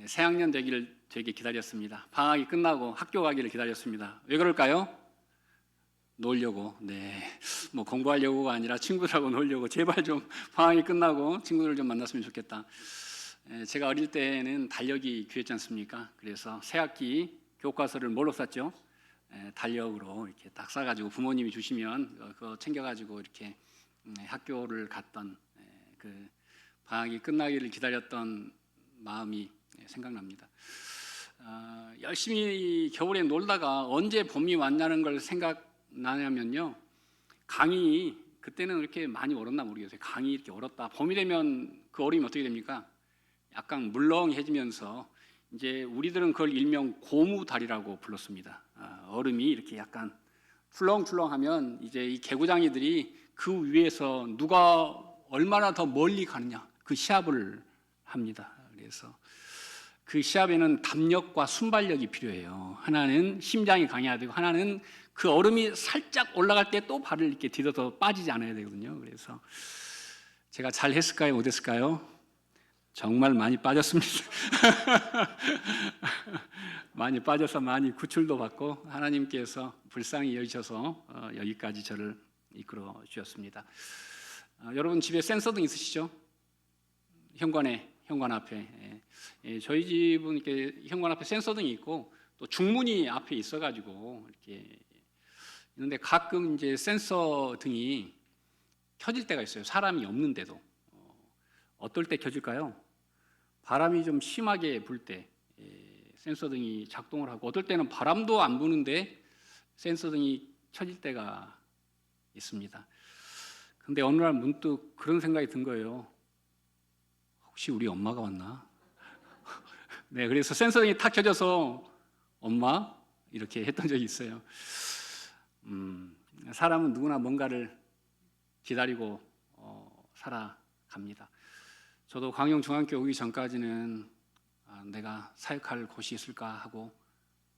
새학년 되기를 되게 기다렸습니다. 방학이 끝나고 학교 가기를 기다렸습니다. 왜 그럴까요? 놀려고. 뭐 공부하려고가 아니라 친구들하고 놀려고. 제발 좀 방학이 끝나고 친구들 좀 만났으면 좋겠다. 제가 어릴 때는 달력이 귀했지 않습니까? 그래서 새학기 교과서를 뭘로 쌌죠? 달력으로 이렇게 딱 싸가지고 부모님이 주시면 그거 챙겨가지고 이렇게 학교를 갔던 그 방학이 끝나기를 기다렸던 마음이 생각납니다. 열심히 겨울에 놀다가 언제 봄이 왔냐는 걸 생각나냐면요, 강이 그때는 이렇게 많이 얼었나 모르겠어요. 강이 이렇게 얼었다. 봄이 되면 그 얼음이 어떻게 됩니까? 약간 물렁해지면서 이제 우리들은 그걸 일명 고무다리라고 불렀습니다. 얼음이 이렇게 약간 출렁출렁하면 이제 이 개구장이들이 그 위에서 누가 얼마나 더 멀리 가느냐 그 시합을 합니다. 그래서 그 시합에는 담력과 순발력이 필요해요. 하나는 심장이 강해야 되고 하나는 그 얼음이 살짝 올라갈 때 또 발을 이렇게 디뎌서 빠지지 않아야 되거든요. 그래서 제가 잘 했을까요? 못했을까요? 정말 많이 빠졌습니다. 많이 빠져서 많이 구출도 받고 하나님께서 불쌍히 여기셔서 여기까지 저를 이끌어 주셨습니다. 여러분 집에 센서등 있으시죠? 현관 앞에. 저희 집은 이렇게 현관 앞에 센서등이 있고 또 중문이 앞에 있어가지고 이렇게 있는데 가끔 이제 센서등이 켜질 때가 있어요. 사람이 없는데도. 어떨 때 켜질까요? 바람이 좀 심하게 불 때 센서등이 작동을 하고, 어떨 때는 바람도 안 부는데 센서등이 켜질 때가 있습니다. 근데 어느 날 문득 그런 생각이 든 거예요. 혹시 우리 엄마가 왔나? 그래서 센서등이 탁 켜져서 엄마? 이렇게 했던 적이 있어요. 사람은 누구나 뭔가를 기다리고 살아갑니다. 저도 광영중앙교 오기 전까지는 내가 사역할 곳이 있을까 하고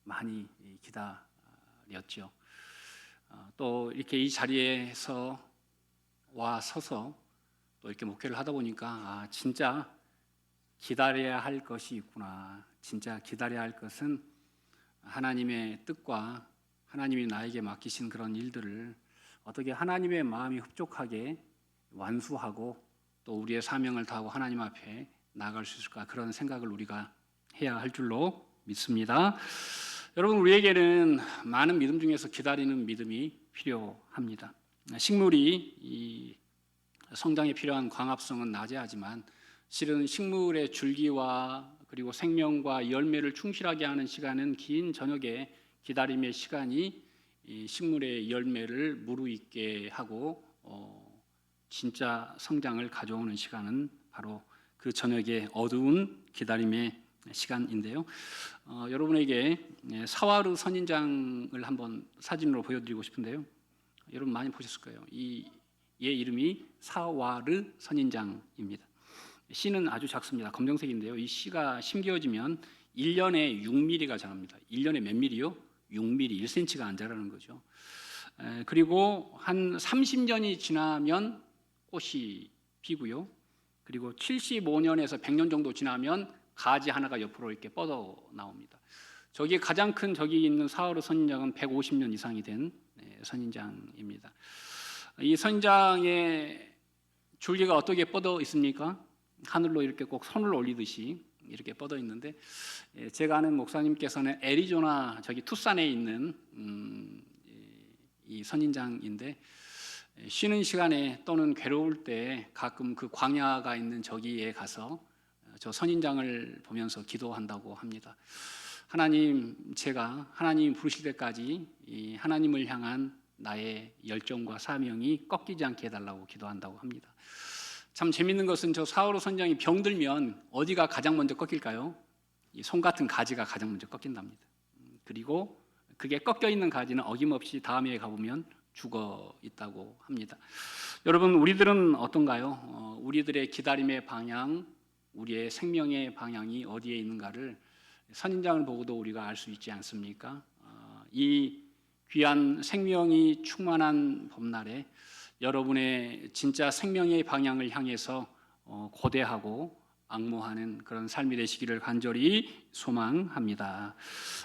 많이 기다렸죠. 또 이렇게 이 자리에서 와 서서 또 이렇게 목회를 하다 보니까 진짜 기다려야 할 것이 있구나. 진짜 기다려야 할 것은 하나님의 뜻과 하나님이 나에게 맡기신 그런 일들을 어떻게 하나님의 마음이 흡족하게 완수하고 또 우리의 사명을 다하고 하나님 앞에 나아갈 수 있을까, 그런 생각을 우리가 해야 할 줄로 믿습니다. 여러분, 우리에게는 많은 믿음 중에서 기다리는 믿음이 필요합니다. 식물이 이 성장에 필요한 광합성은 낮에 하지만 실은 식물의 줄기와 그리고 생명과 열매를 충실하게 하는 시간은 긴 저녁의 기다림의 시간이 이 식물의 열매를 무르익게 하고 진짜 성장을 가져오는 시간은 바로 그 저녁의 어두운 기다림의 시간인데요. 여러분에게 사와르 선인장을 한번 사진으로 보여드리고 싶은데요. 여러분 많이 보셨을 거예요. 얘 이름이 사와르 선인장입니다. 씨는 아주 작습니다. 검정색인데요. 이 씨가 심겨지면 1년에 6mm가 자랍니다. 1년에 몇 mm요? 6mm, 1cm가 안 자라는 거죠. 그리고 한 30년이 지나면 꽃이 피고요. 그리고 75년에서 100년 정도 지나면 가지 하나가 옆으로 이렇게 뻗어 나옵니다. 저기 가장 큰 저기 있는 사와르 선인장은 150년 이상이 된 선인장입니다. 이 선인장의 줄기가 어떻게 뻗어 있습니까? 하늘로 이렇게 꼭 손을 올리듯이 이렇게 뻗어 있는데, 제가 아는 목사님께서는 애리조나 저기 투싼에 있는 이 선인장인데 쉬는 시간에 또는 괴로울 때 가끔 그 광야가 있는 저기에 가서 저 선인장을 보면서 기도한다고 합니다. 하나님, 제가 하나님이 부르실 때까지 이 하나님을 향한 나의 열정과 사명이 꺾이지 않게 해달라고 기도한다고 합니다. 참 재밌는 것은 저 사와르 선인장이 병들면 어디가 가장 먼저 꺾일까요? 이 솜 같은 가지가 가장 먼저 꺾인답니다. 그리고 그게 꺾여 있는 가지는 어김없이 다음에 가보면 죽어 있다고 합니다. 여러분, 우리들은 어떤가요? 우리들의 기다림의 방향, 우리의 생명의 방향이 어디에 있는가를 선인장을 보고도 우리가 알 수 있지 않습니까? 이 귀한 생명이 충만한 봄날에 여러분의 진짜 생명의 방향을 향해서 고대하고 앙모하는 그런 삶이 되시기를 간절히 소망합니다.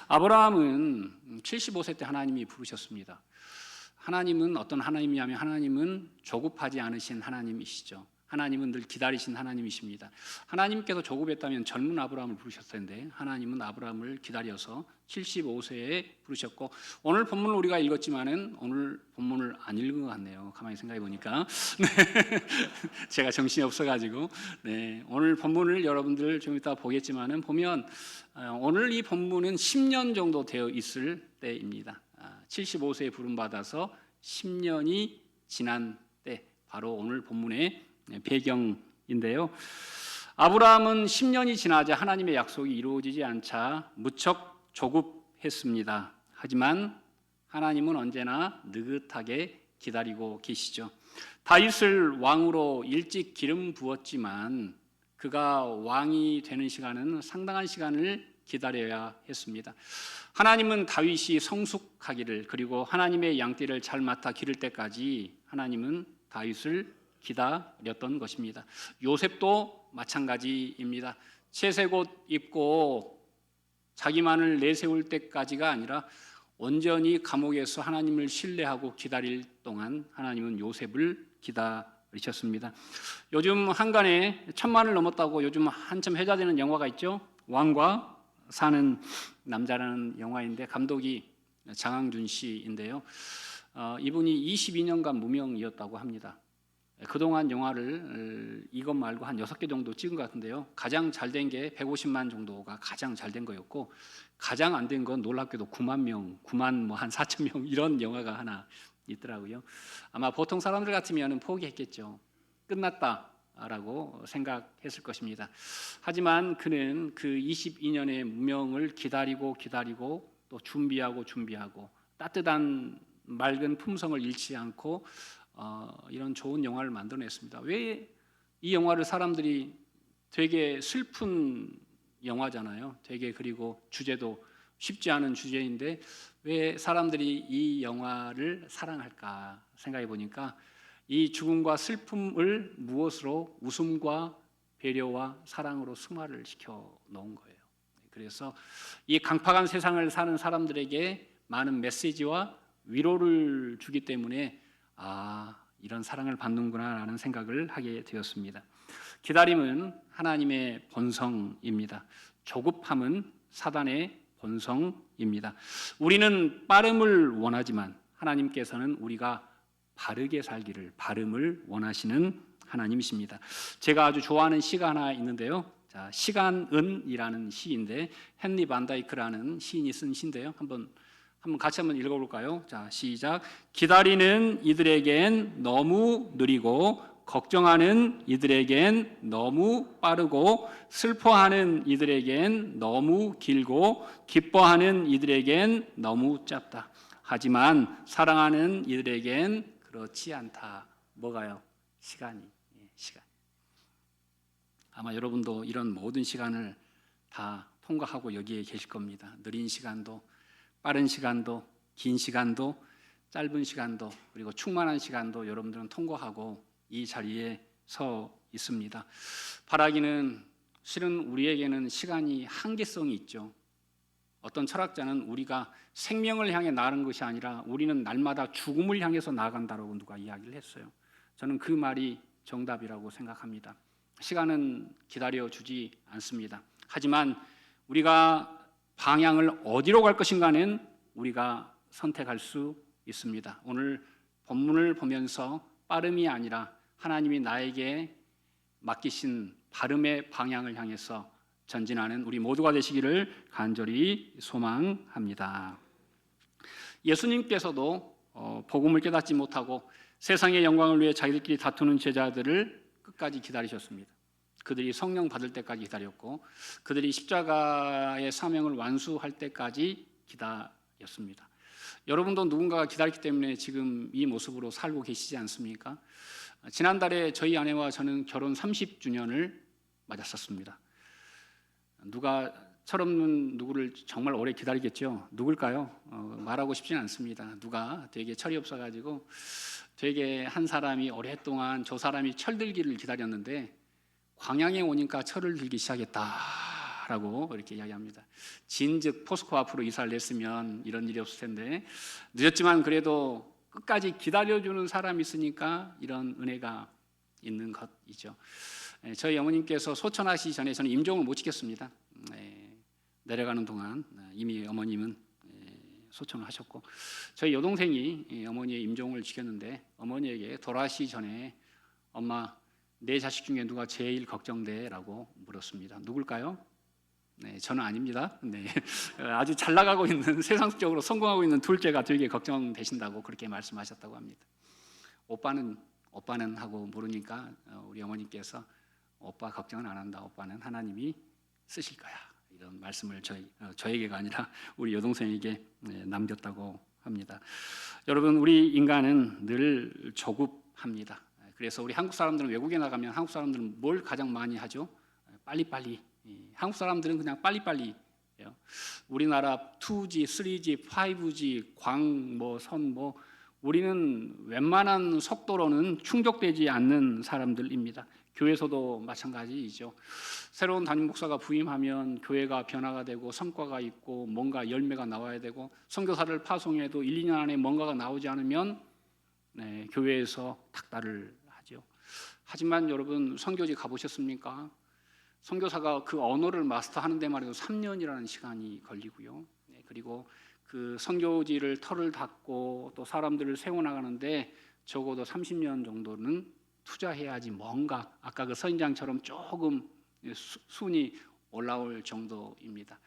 아브라함은 75세 때 하나님이 부르셨습니다. 하나님은 어떤 하나님이냐면 하나님은 조급하지 않으신 하나님이시죠. 하나님은 늘 기다리신 하나님이십니다. 하나님께서 조급했다면 젊은 아브라함을 부르셨을 텐데 하나님은 아브라함을 기다려서 75세에 부르셨고, 오늘 본문을 우리가 읽었지만은 오늘 본문을 안 읽은 것 같네요. 가만히 생각해 보니까 제가 정신이 없어가지고 오늘 본문을 여러분들 좀 이따 보겠지만은 보면 오늘 이 본문은 10년 정도 되어 있을 때입니다. 75세에 부름받아서 10년이 지난 때, 바로 오늘 본문의 배경인데요. 아브라함은 10년이 지나자 하나님의 약속이 이루어지지 않자 무척 조급했습니다. 하지만 하나님은 언제나 느긋하게 기다리고 계시죠. 다윗을 왕으로 일찍 기름 부었지만 그가 왕이 되는 시간은 상당한 시간을 기다려야 했습니다. 하나님은 다윗이 성숙하기를, 그리고 하나님의 양떼를 잘 맡아 기를 때까지 하나님은 다윗을 기다렸던 것입니다. 요셉도 마찬가지입니다. 채색옷 입고 자기만을 내세울 때까지가 아니라 온전히 감옥에서 하나님을 신뢰하고 기다릴 동안 하나님은 요셉을 기다리셨습니다. 요즘 한간에 1000만을 넘었다고 요즘 한참 회자되는 영화가 있죠. 왕과 사는 남자라는 영화인데 감독이 장항준 씨인데요. 이분이 22년간 무명이었다고 합니다. 그동안 영화를 이것 말고 한 6개 정도 찍은 것 같은데요. 가장 잘 된 게 150만 정도가 가장 잘 된 거였고, 가장 안 된 건 놀랍게도 9만 명, 9만 한 4천 명 이런 영화가 하나 있더라고요. 아마 보통 사람들 같으면 포기했겠죠. 끝났다라고 생각했을 것입니다. 하지만 그는 그 22년의 무명을 기다리고 또 준비하고 따뜻한 맑은 품성을 잃지 않고 이런 좋은 영화를 만들어냈습니다. 왜 이 영화를 사람들이, 되게 슬픈 영화잖아요. 되게, 그리고 주제도 쉽지 않은 주제인데 왜 사람들이 이 영화를 사랑할까 생각해 보니까 이 죽음과 슬픔을 무엇으로, 웃음과 배려와 사랑으로 승화를 시켜 놓은 거예요. 그래서 이 강팍한 세상을 사는 사람들에게 많은 메시지와 위로를 주기 때문에 이런 사랑을 받는구나라는 생각을 하게 되었습니다. 기다림은 하나님의 본성입니다. 조급함은 사단의 본성입니다. 우리는 빠름을 원하지만 하나님께서는 우리가 바르게 살기를, 바름을 원하시는 하나님이십니다. 제가 아주 좋아하는 시가 하나 있는데요. 자, 시간은이라는 시인데 헨리 반다이크라는 시인이 쓴 시인데요. 한번 같이 읽어볼까요? 자, 시작. 기다리는 이들에겐 너무 느리고 걱정하는 이들에겐 너무 빠르고 슬퍼하는 이들에겐 너무 길고 기뻐하는 이들에겐 너무 짧다. 하지만 사랑하는 이들에겐 그렇지 않다. 뭐가요? 시간이. 시간. 아마 여러분도 이런 모든 시간을 다 통과하고 여기에 계실 겁니다. 느린 시간도, 빠른 시간도, 긴 시간도, 짧은 시간도, 그리고 충만한 시간도 여러분들은 통과하고 이 자리에 서 있습니다. 바라기는, 실은 우리에게는 시간이 한계성이 있죠. 어떤 철학자는 우리가 생명을 향해 나아가는 것이 아니라 우리는 날마다 죽음을 향해서 나아간다라고 누가 이야기를 했어요. 저는 그 말이 정답이라고 생각합니다. 시간은 기다려주지 않습니다. 하지만 우리가 방향을 어디로 갈 것인가는 우리가 선택할 수 있습니다. 오늘 본문을 보면서 빠름이 아니라 하나님이 나에게 맡기신 바름의 방향을 향해서 전진하는 우리 모두가 되시기를 간절히 소망합니다. 예수님께서도 복음을 깨닫지 못하고 세상의 영광을 위해 자기들끼리 다투는 제자들을 끝까지 기다리셨습니다. 그들이 성령 받을 때까지 기다렸고 그들이 십자가의 사명을 완수할 때까지 기다렸습니다. 여러분도 누군가가 기다렸기 때문에 지금 이 모습으로 살고 계시지 않습니까? 지난달에 저희 아내와 저는 결혼 30주년을 맞았었습니다. 누가 철없는 누구를 정말 오래 기다리겠죠? 누굴까요? 말하고 싶지는 않습니다. 누가 되게 철이 없어가지고 되게 한 사람이 오랫동안 저 사람이 철들기를 기다렸는데 광양에 오니까 철을 들기 시작했다라고 이렇게 이야기합니다. 진즉 포스코 앞으로 이사를 했으면 이런 일이 없을 텐데 늦었지만 그래도 끝까지 기다려주는 사람이 있으니까 이런 은혜가 있는 것이죠. 저희 어머님께서 소천하시기 전에 저는 임종을 못 지켰습니다. 내려가는 동안 이미 어머님은 소천을 하셨고, 저희 여동생이 어머니의 임종을 지켰는데 어머니에게 돌아가시기 전에 엄마, 내 자식 중에 누가 제일 걱정돼? 라고 물었습니다. 누굴까요? 네, 저는 아닙니다. 네, 아주 잘 나가고 있는, 세상적으로 성공하고 있는 둘째가 되게 걱정되신다고 그렇게 말씀하셨다고 합니다. 오빠는 하고 물으니까 우리 어머니께서 오빠 걱정은 안 한다. 오빠는 하나님이 쓰실 거야. 이런 말씀을 저에게가 아니라 우리 여동생에게 남겼다고 합니다. 여러분, 우리 인간은 늘 조급합니다. 그래서 우리 한국 사람들은 외국에 나가면 한국 사람들은 뭘 가장 많이 하죠? 빨리빨리. 한국 사람들은 그냥 빨리빨리 해요. 우리나라 2G, 3G, 5G, 선 우리는 웬만한 속도로는 충족되지 않는 사람들입니다. 교회에서도 마찬가지이죠. 새로운 담임 목사가 부임하면 교회가 변화가 되고 성과가 있고 뭔가 열매가 나와야 되고, 선교사를 파송해도 1, 2년 안에 뭔가가 나오지 않으면 교회에서 닥달을 하죠. 하지만 여러분, 선교지 가보셨습니까? 선교사가 그 언어를 마스터하는 데만 해도 3년이라는 시간이 걸리고요. 그리고 그 선교지를 털을 닦고 또 사람들을 세워나가는데 적어도 30년 정도는 투자해야지 뭔가 아까 그 선인장처럼 조금 순이 올라올 정도입니다.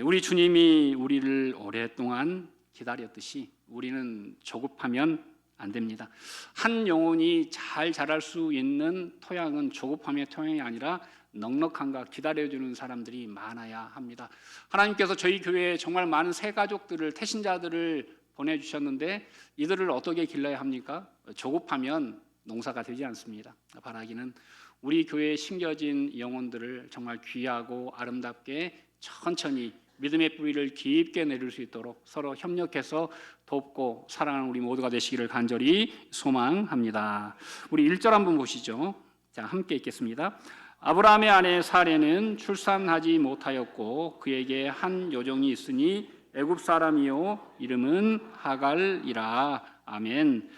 우리 주님이 우리를 오랫동안 기다렸듯이 우리는 조급하면 안 됩니다. 한 영혼이 잘 자랄 수 있는 토양은 조급함의 토양이 아니라 넉넉함과 기다려주는 사람들이 많아야 합니다. 하나님께서 저희 교회에 정말 많은 새 가족들을, 태신자들을 보내주셨는데 이들을 어떻게 길러야 합니까? 조급하면 농사가 되지 않습니다. 바라기는 우리 교회에 심겨진 영혼들을 정말 귀하고 아름답게 천천히 믿음의 뿌리를 깊게 내릴 수 있도록 서로 협력해서 돕고 사랑하는 우리 모두가 되시기를 간절히 소망합니다. 우리 1절 한번 보시죠. 자, 함께 읽겠습니다. 아브라함의 아내 사레는 출산하지 못하였고 그에게 한 요종이 있으니 애굽 사람이요 이름은 하갈이라. 아멘.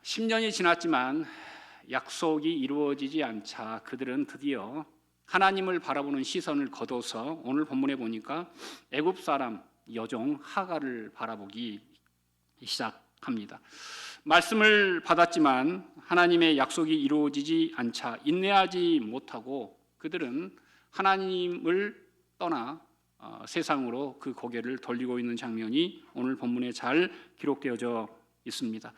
10년이 지났지만 약속이 이루어지지 않자 그들은 드디어 하나님을 바라보는 시선을 거둬서 오늘 본문에 보니까 애굽 사람 여종 하갈을 바라보기 시작합니다. 말씀을 받았지만 하나님의 약속이 이루어지지 않자 인내하지 못하고 그들은 하나님을 떠나 세상으로 그 고개를 돌리고 있는 장면이 오늘 본문에 잘 기록되어져 있습니다.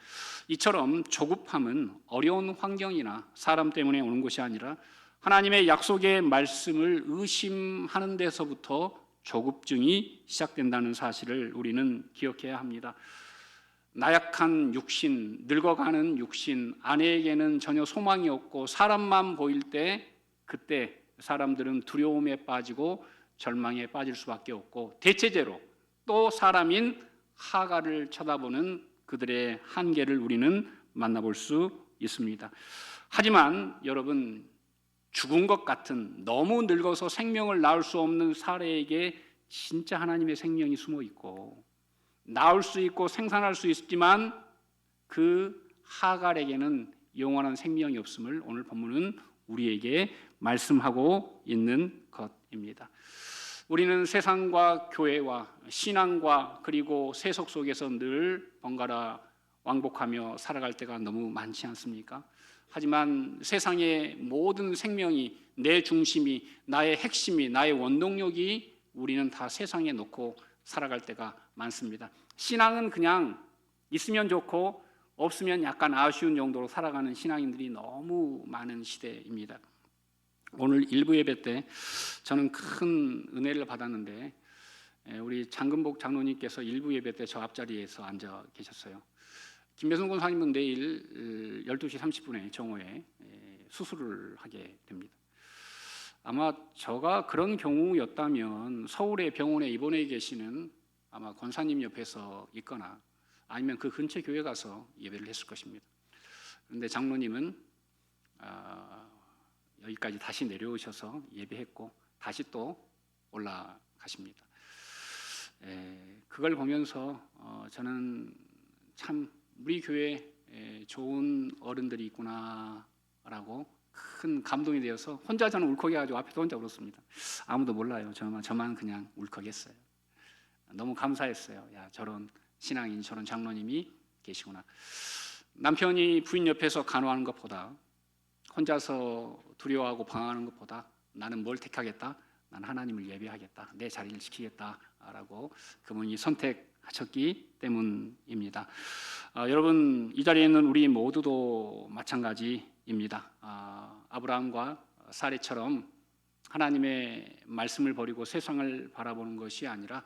이처럼 조급함은 어려운 환경이나 사람 때문에 오는 것이 아니라 하나님의 약속의 말씀을 의심하는 데서부터 조급증이 시작된다는 사실을 우리는 기억해야 합니다. 나약한 육신, 늙어가는 육신, 아내에게는 전혀 소망이 없고 사람만 보일 때 그때 사람들은 두려움에 빠지고 절망에 빠질 수밖에 없고 대체제로 또 사람인 하갈을 쳐다보는 그들의 한계를 우리는 만나볼 수 있습니다. 하지만 여러분, 죽은 것 같은 너무 늙어서 생명을 낳을 수 없는 사례에게 진짜 하나님의 생명이 숨어 있고 낳을 수 있고 생산할 수 있지만 그 하갈에게는 영원한 생명이 없음을 오늘 본문은 우리에게 말씀하고 있는 것입니다. 우리는 세상과 교회와 신앙과 그리고 세속 속에서 늘 번갈아 왕복하며 살아갈 때가 너무 많지 않습니까? 하지만 세상의 모든 생명이, 내 중심이, 나의 핵심이, 나의 원동력이 우리는 다 세상에 놓고 살아갈 때가 많습니다. 신앙은 그냥 있으면 좋고 없으면 약간 아쉬운 정도로 살아가는 신앙인들이 너무 많은 시대입니다. 오늘 일부 예배 때 저는 큰 은혜를 받았는데 우리 장근복 장로님께서 일부 예배 때 저 앞자리에서 앉아 계셨어요. 김배순 권사님은 내일 12시 30분에 정오에 수술을 하게 됩니다. 아마 저가 그런 경우였다면 서울의 병원에 입원해 계시는 아마 권사님 옆에서 있거나 아니면 그 근처 교회 가서 예배를 했을 것입니다. 그런데 장로님은 여기까지 다시 내려오셔서 예배했고 다시 또 올라가십니다. 그걸 보면서 저는 참 우리 교회에 좋은 어른들이 있구나라고 큰 감동이 되어서 혼자 저는 울컥해가지고 앞에서 혼자 울었습니다. 아무도 몰라요. 저만 그냥 울컥했어요. 너무 감사했어요. 야, 저런 신앙인, 저런 장로님이 계시구나. 남편이 부인 옆에서 간호하는 것보다, 혼자서 두려워하고 방황하는 것보다 나는 뭘 택하겠다? 나는 하나님을 예배하겠다. 내 자리를 지키겠다라고 그분이 선택하셨기 때문입니다. 여러분, 이 자리에 있는 우리 모두도 마찬가지입니다. 아브라함과 사레처럼 하나님의 말씀을 버리고 세상을 바라보는 것이 아니라,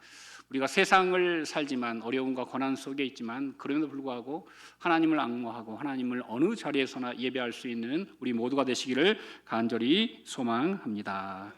우리가 세상을 살지만 어려움과 고난 속에 있지만 그럼에도 불구하고 하나님을 앙모하고 하나님을 어느 자리에서나 예배할 수 있는 우리 모두가 되시기를 간절히 소망합니다.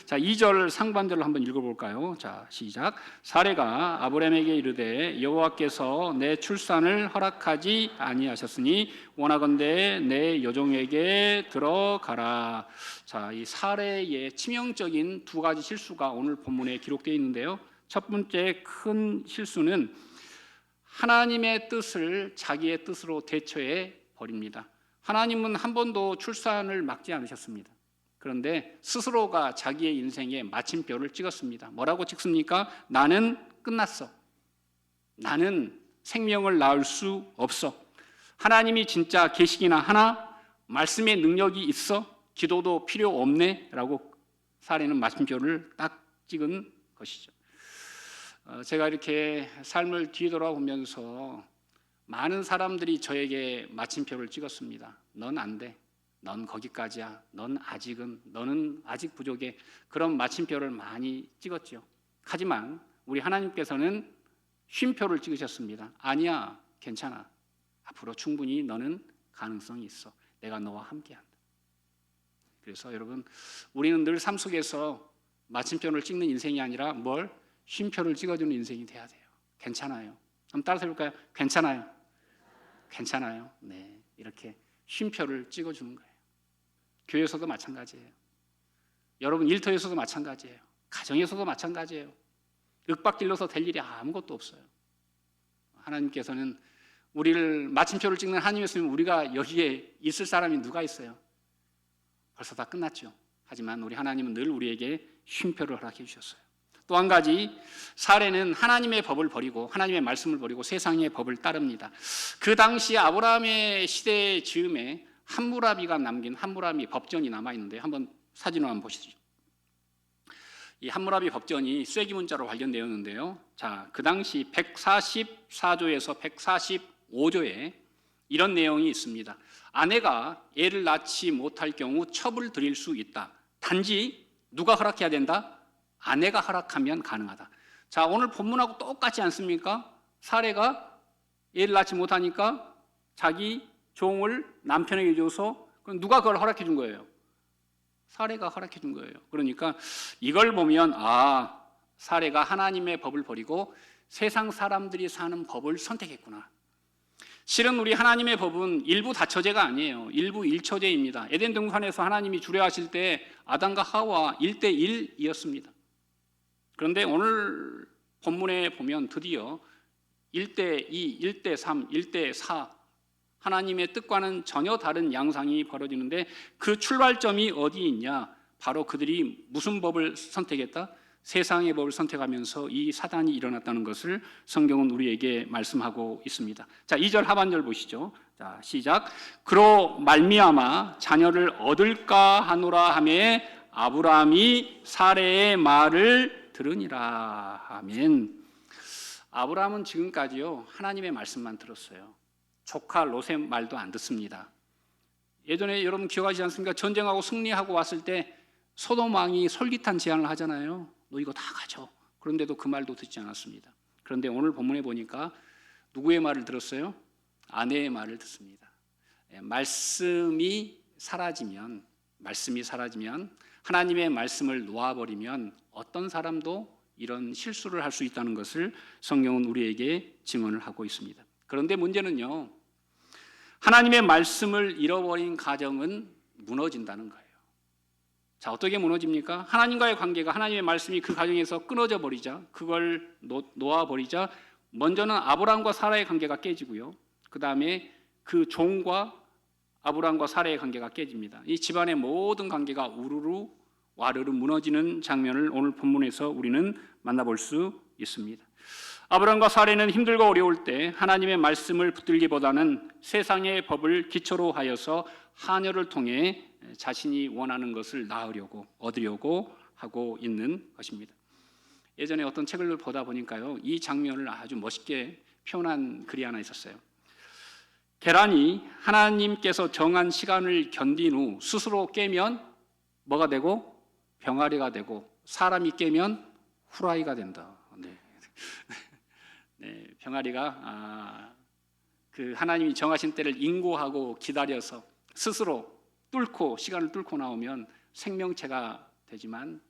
자, 2절 상반절을 한번 읽어볼까요? 자, 시작. 사레가 아브라함에게 이르되 여호와께서 내 출산을 허락하지 아니하셨으니 원하건대 내 여종에게 들어가라. 자, 이 사레의 치명적인 두 가지 실수가 오늘 본문에 기록되어 있는데요. 첫 번째 큰 실수는 하나님의 뜻을 자기의 뜻으로 대처해 버립니다. 하나님은 한 번도 출산을 막지 않으셨습니다. 그런데 스스로가 자기의 인생에 마침표를 찍었습니다. 뭐라고 찍습니까? 나는 끝났어. 나는 생명을 낳을 수 없어. 하나님이 진짜 계시기나 하나? 말씀의 능력이 있어? 기도도 필요 없네? 라고 사례는 마침표를 딱 찍은 것이죠. 제가 이렇게 삶을 뒤돌아보면서 많은 사람들이 저에게 마침표를 찍었습니다. 넌 안 돼. 넌 거기까지야. 너는 아직 부족해. 그런 마침표를 많이 찍었죠. 하지만 우리 하나님께서는 쉼표를 찍으셨습니다. 아니야, 괜찮아. 앞으로 충분히 너는 가능성이 있어. 내가 너와 함께한다. 그래서 여러분, 우리는 늘 삶 속에서 마침표를 찍는 인생이 아니라 쉼표를 찍어주는 인생이 돼야 돼요. 괜찮아요. 한번 따라서 해볼까요? 괜찮아요. 괜찮아요. 네, 이렇게 쉼표를 찍어주는 거예요. 교회에서도 마찬가지예요. 여러분 일터에서도 마찬가지예요. 가정에서도 마찬가지예요. 윽박질러서 될 일이 아무것도 없어요. 하나님께서는 우리를 마침표를 찍는 하나님이었으면 우리가 여기에 있을 사람이 누가 있어요? 벌써 다 끝났죠. 하지만 우리 하나님은 늘 우리에게 쉼표를 허락해 주셨어요. 또 한 가지, 사레는 하나님의 법을 버리고 하나님의 말씀을 버리고 세상의 법을 따릅니다. 그 당시 아브라함의 시대 즈음에 함무라비가 남긴 함무라비 법전이 남아있는데 한번 사진을 한번 보시죠. 이 함무라비 법전이 쐐기 문자로 발견되었는데요. 자, 그 당시 144조에서 145조에 이런 내용이 있습니다. 아내가 애를 낳지 못할 경우 첩을 드릴 수 있다. 단지 누가 허락해야 된다? 아내가 허락하면 가능하다. 자, 오늘 본문하고 똑같지 않습니까? 사레가 애를 낳지 못하니까 자기 종을 남편에게 줘서, 그럼 누가 그걸 허락해 준 거예요? 사레가 허락해 준 거예요. 그러니까 이걸 보면 사레가 하나님의 법을 버리고 세상 사람들이 사는 법을 선택했구나. 실은 우리 하나님의 법은 일부 다처제가 아니에요. 일부 일처제입니다. 에덴 동산에서 하나님이 주례하실 때 아담과 하와 1대1이었습니다. 그런데 오늘 본문에 보면 드디어 1대2, 1대3, 1대4 하나님의 뜻과는 전혀 다른 양상이 벌어지는데 그 출발점이 어디 있냐? 바로 그들이 무슨 법을 선택했다? 세상의 법을 선택하면서 이 사단이 일어났다는 것을 성경은 우리에게 말씀하고 있습니다. 자, 2절 하반절 보시죠. 자, 시작. 그로 말미암아 자녀를 얻을까 하노라 하며 아브라함이 사레의 말을 들으니라. 아멘. 아브라함은 지금까지요 하나님의 말씀만 들었어요. 조카 롯의 말도 안 듣습니다. 예전에 여러분 기억하시지 않습니까? 전쟁하고 승리하고 왔을 때 소돔 왕이 솔깃한 제안을 하잖아요. 너 이거 다 가져. 그런데도 그 말도 듣지 않았습니다. 그런데 오늘 본문에 보니까 누구의 말을 들었어요? 아내의 말을 듣습니다. 말씀이 사라지면 하나님의 말씀을 놓아버리면 어떤 사람도 이런 실수를 할 수 있다는 것을 성경은 우리에게 증언을 하고 있습니다. 그런데 문제는요, 하나님의 말씀을 잃어버린 가정은 무너진다는 거예요. 자, 어떻게 무너집니까? 하나님과의 관계가, 하나님의 말씀이 그 가정에서 끊어져 버리자, 그걸 놓아 버리자, 먼저는 아브라함과 사라의 관계가 깨지고요. 그 다음에 그 종과 아브라함과 사라의 관계가 깨집니다. 이 집안의 모든 관계가 우르르 와르르 무너지는 장면을 오늘 본문에서 우리는 만나볼 수 있습니다. 아브라함과 사라는 힘들고 어려울 때 하나님의 말씀을 붙들기보다는 세상의 법을 기초로 하여서 하녀를 통해 자신이 원하는 것을 얻으려고 하고 있는 것입니다. 예전에 어떤 책을 보다 보니까요, 이 장면을 아주 멋있게 표현한 글이 하나 있었어요. 계란이 하나님께서 정한 시간을 견딘 후 스스로 깨면 뭐가 되고? 병아리가 되고, 사람이 깨면 후라이가 된다. 네. 네, 병아리가 그 하나님이 정하신 때를 인고하고 기다려서 스스로 시간을 뚫고 나오면 생명체가 되지만,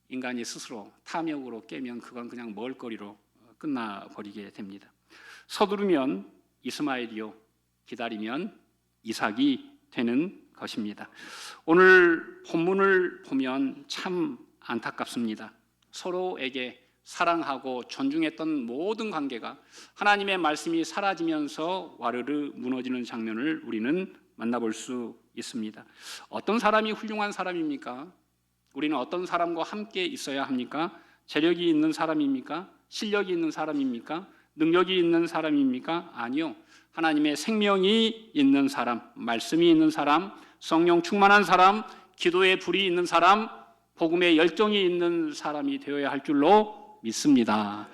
인간이 스스로 탐욕으로 깨면 그건 그냥 먹을거리로 끝나버리게 됩니다. 서두르면 이스마엘이요, 기다리면 이삭이 되는 것입니다. 오늘 본문을 보면 참 안타깝습니다. 서로에게 사랑하고 존중했던 모든 관계가 하나님의 말씀이 사라지면서 와르르 무너지는 장면을 우리는 만나볼 수 있습니다. 어떤 사람이 훌륭한 사람입니까? 우리는 어떤 사람과 함께 있어야 합니까? 재력이 있는 사람입니까? 실력이 있는 사람입니까? 능력이 있는 사람입니까? 아니요. 하나님의 생명이 있는 사람, 말씀이 있는 사람, 성령 충만한 사람, 기도의 불이 있는 사람, 복음의 열정이 있는 사람이 되어야 할 줄로 믿습니다.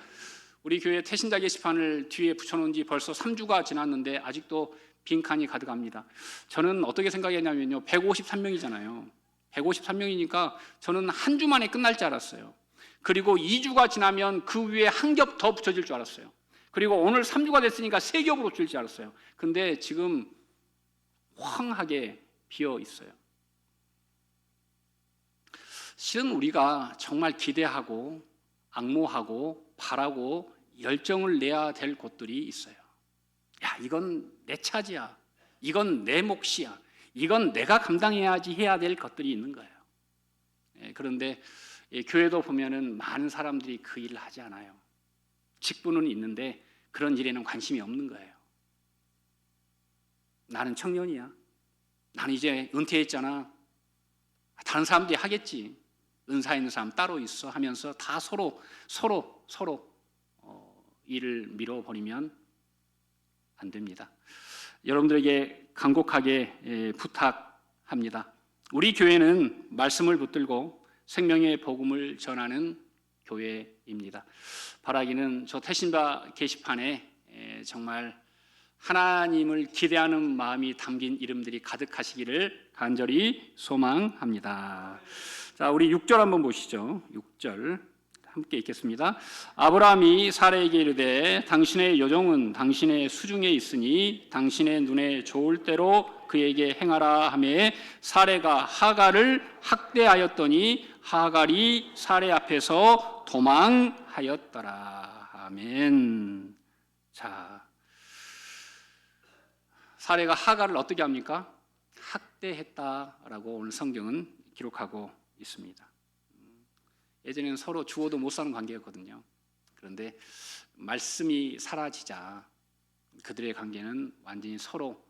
우리 교회 태신자 게시판을 뒤에 붙여놓은 지 벌써 3주가 지났는데 아직도 빈칸이 가득합니다. 저는 어떻게 생각했냐면요, 153명이잖아요. 153명이니까 저는 한 주 만에 끝날 줄 알았어요. 그리고 2주가 지나면 그 위에 한 겹 더 붙여질 줄 알았어요. 그리고 오늘 3주가 됐으니까 3겹으로 줄 줄 알았어요. 근데 지금 황하게 비어 있어요. 실은 우리가 정말 기대하고 앙모하고 바라고 열정을 내야 될 곳들이 있어요. 야, 이건 내 차지야. 이건 내 몫이야. 이건 내가 감당해야지 해야 될 것들이 있는 거예요. 그런데 교회도 보면은 많은 사람들이 그 일을 하지 않아요. 직분은 있는데 그런 일에는 관심이 없는 거예요. 나는 청년이야. 나는 이제 은퇴했잖아. 다른 사람들이 하겠지. 은사 있는 사람 따로 있어 하면서 다 서로 일을 밀어버리면 안 됩니다. 여러분들에게 간곡하게 부탁합니다. 우리 교회는 말씀을 붙들고 생명의 복음을 전하는 교회입니다. 바라기는 저 태신자 게시판에 정말 하나님을 기대하는 마음이 담긴 이름들이 가득하시기를 간절히 소망합니다. 자, 우리 6절 한번 보시죠. 6절 함께 읽겠습니다. 아브라함이 사라에게 이르되 당신의 여종은 당신의 수중에 있으니 당신의 눈에 좋을 대로 그에게 행하라 하매 사라가 하갈을 학대하였더니 하갈이 사라 앞에서 도망하였더라. 아멘. 자, 사라가 하갈을 어떻게 합니까? 학대했다라고 오늘 성경은 기록하고 있습니다. 예전에는 서로 죽어도 못 사는 관계였거든요. 그런데 말씀이 사라지자 그들의 관계는 완전히 서로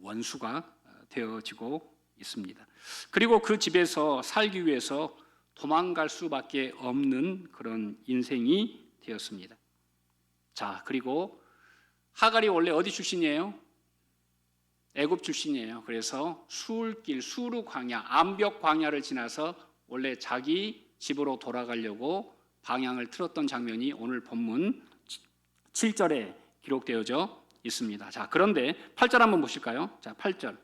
원수가 되어지고 있습니다. 그리고 그 집에서 살기 위해서 도망갈 수밖에 없는 그런 인생이 되었습니다. 자, 그리고 하갈이 원래 어디 출신이에요? 애굽 출신이에요. 그래서 수울길, 수르 광야, 암벽 광야를 지나서 원래 자기 집으로 돌아가려고 방향을 틀었던 장면이 오늘 본문 7절에 기록되어져 있습니다. 자, 그런데 8절 한번 보실까요? 자, 8절.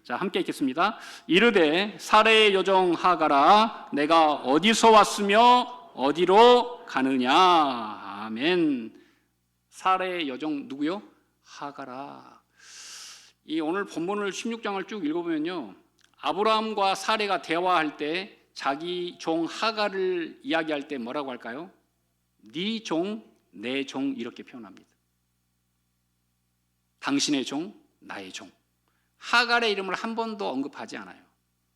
자, 함께 읽겠습니다. 이르되 사라의 여종 하갈아, 내가 어디서 왔으며 어디로 가느냐. 아멘. 사라의 여종 누구요? 하갈아. 이 오늘 본문을 16장을 쭉 읽어보면요, 아브라함과 사라가 대화할 때 자기 종 하갈을 이야기할 때 뭐라고 할까요? 네 종, 내 종 이렇게 표현합니다. 당신의 종, 나의 종. 하갈의 이름을 한 번도 언급하지 않아요.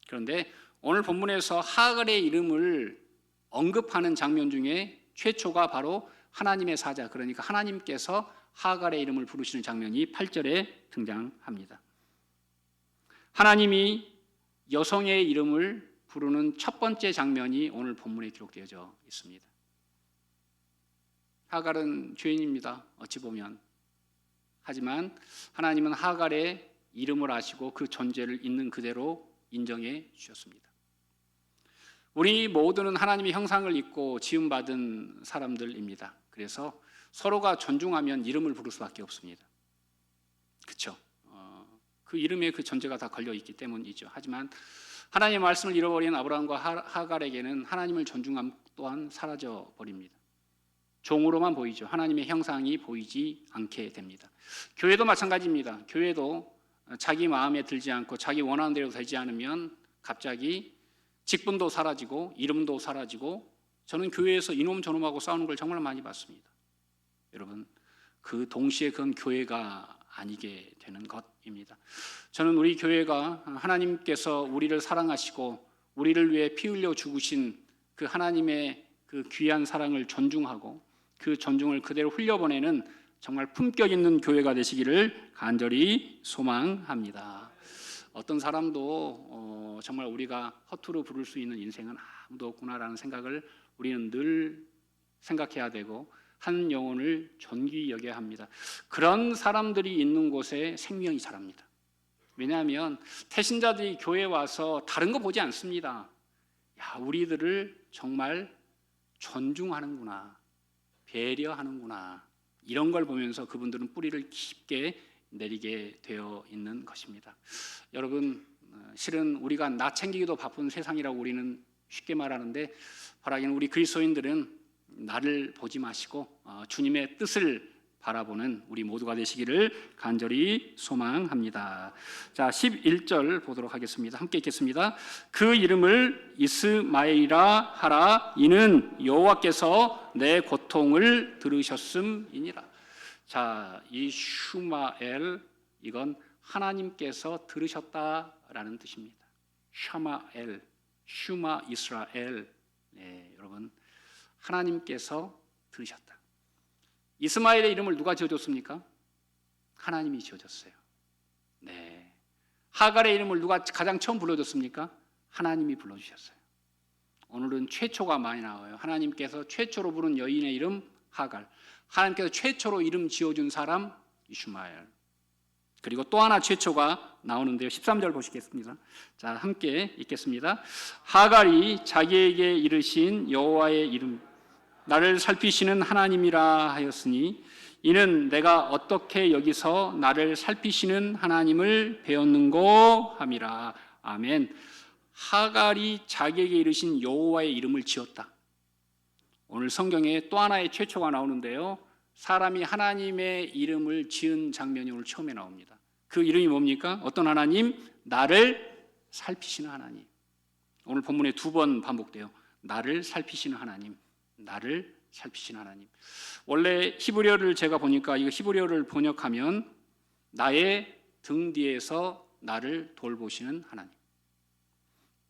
그런데 오늘 본문에서 하갈의 이름을 언급하는 장면 중에 최초가 바로 하나님의 사자, 그러니까 하나님께서 하갈의 이름을 부르시는 장면이 8절에 등장합니다. 하나님이 여성의 이름을 부르는 첫 번째 장면이 오늘 본문에 기록되어져 있습니다. 하갈은 죄인입니다. 어찌 보면. 하지만 하나님은 하갈의 이름을 아시고 그 존재를 있는 그대로 인정해 주셨습니다. 우리 모두는 하나님의 형상을 입고 지음받은 사람들입니다. 그래서 서로가 존중하면 이름을 부를 수밖에 없습니다. 그렇죠? 그 이름에 그 존재가 다 걸려 있기 때문이죠. 하지만 하나님의 말씀을 잃어버린 아브라함과 하갈에게는 하나님을 존중함 또한 사라져 버립니다. 종으로만 보이죠. 하나님의 형상이 보이지 않게 됩니다. 교회도 마찬가지입니다. 교회도 자기 마음에 들지 않고 자기 원하는 대로 되지 않으면 갑자기 직분도 사라지고 이름도 사라지고, 저는 교회에서 이놈 저놈하고 싸우는 걸 정말 많이 봤습니다. 여러분, 그 동시에 그건 교회가 아니게 되는 것입니다. 저는 우리 교회가 하나님께서 우리를 사랑하시고 우리를 위해 피 흘려 죽으신 그 하나님의 그 귀한 사랑을 존중하고 그 존중을 그대로 흘려보내는 정말 품격 있는 교회가 되시기를 간절히 소망합니다. 어떤 사람도 정말 우리가 허투루 부를 수 있는 인생은 아무도 없구나라는 생각을 우리는 늘 생각해야 되고 한 영혼을 존귀히 여겨야 합니다. 그런 사람들이 있는 곳에 생명이 자랍니다. 왜냐하면 태신자들이 교회에 와서 다른 거 보지 않습니다. 야, 우리들을 정말 존중하는구나, 배려하는구나, 이런 걸 보면서 그분들은 뿌리를 깊게 내리게 되어 있는 것입니다. 여러분, 실은 우리가 나 챙기기도 바쁜 세상이라고 우리는 쉽게 말하는데, 바라기는 우리 그리스도인들은 나를 보지 마시고 주님의 뜻을 바라보는 우리 모두가 되시기를 간절히 소망합니다. 자, 11절 보도록 하겠습니다. 함께 읽겠습니다. 그 이름을 이스마엘이라 하라. 이는 여호와께서 내 고통을 들으셨음이니라. 자, 이 슈마엘, 이건 하나님께서 들으셨다라는 뜻입니다. 슈마엘, 슈마 이스라엘. 네, 여러분, 하나님께서 들으셨다. 이스마엘의 이름을 누가 지어줬습니까? 하나님이 지어줬어요. 네. 하갈의 이름을 누가 가장 처음 불러줬습니까? 하나님이 불러주셨어요. 오늘은 최초가 많이 나와요. 하나님께서 최초로 부른 여인의 이름 하갈, 하나님께서 최초로 이름 지어준 사람 이스마엘. 그리고 또 하나 최초가 나오는데요. 13절 보시겠습니다. 자, 함께 읽겠습니다. 하갈이 자기에게 이르신 여호와의 이름, 나를 살피시는 하나님이라 하였으니 이는 내가 어떻게 여기서 나를 살피시는 하나님을 배웠는고 함이라. 아멘. 하갈이 자기에게 이르신 여호와의 이름을 지었다. 오늘 성경에 또 하나의 최초가 나오는데요. 사람이 하나님의 이름을 지은 장면이 오늘 처음에 나옵니다. 그 이름이 뭡니까? 어떤 하나님? 나를 살피시는 하나님. 오늘 본문에 두 번 반복돼요. 나를 살피시는 하나님, 나를 살피시는 하나님. 원래 히브리어를 제가 보니까 이거 히브리어를 번역하면 나의 등 뒤에서 나를 돌보시는 하나님.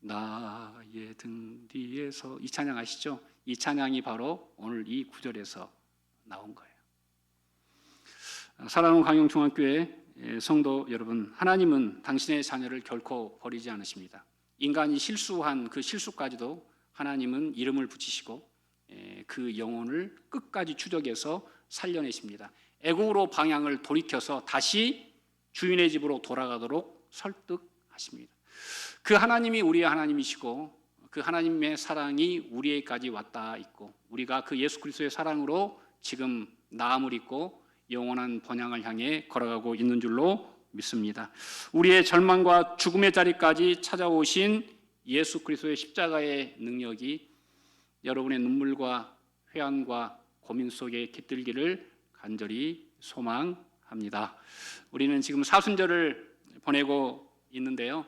나의 등 뒤에서, 이 찬양 아시죠? 이 찬양이 바로 오늘 이 구절에서 나온 거예요. 사랑하는 광영중학교의 성도 여러분, 하나님은 당신의 자녀를 결코 버리지 않으십니다. 인간이 실수한 그 실수까지도 하나님은 이름을 붙이시고 그 영혼을 끝까지 추적해서 살려내십니다. 애국으로 방향을 돌이켜서 다시 주인의 집으로 돌아가도록 설득하십니다. 그 하나님이 우리의 하나님이시고 그 하나님의 사랑이 우리에게까지 왔다 있고 우리가 그 예수 그리스도의 사랑으로 지금 나음을 입고 영원한 번향을 향해 걸어가고 있는 줄로 믿습니다. 우리의 절망과 죽음의 자리까지 찾아오신 예수 그리스도의 십자가의 능력이 여러분의 눈물과 회한과 고민 속에 깃들기를 간절히 소망합니다. 우리는 지금 사순절을 보내고 있는데요.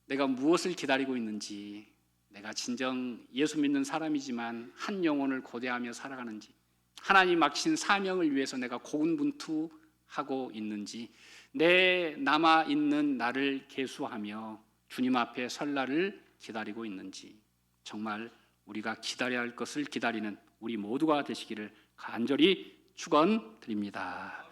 내가 무엇을 기다리고 있는지, 내가 진정 예수 믿는 사람이지만 한 영혼을 고대하며 살아가는지, 하나님 맡기신 사명을 위해서 내가 고군분투하고 있는지, 내 남아 있는 날을 계수하며 주님 앞에 설 날을 기다리고 있는지, 정말 우리가 기다려야 할 것을 기다리는 우리 모두가 되시기를 간절히 축원드립니다.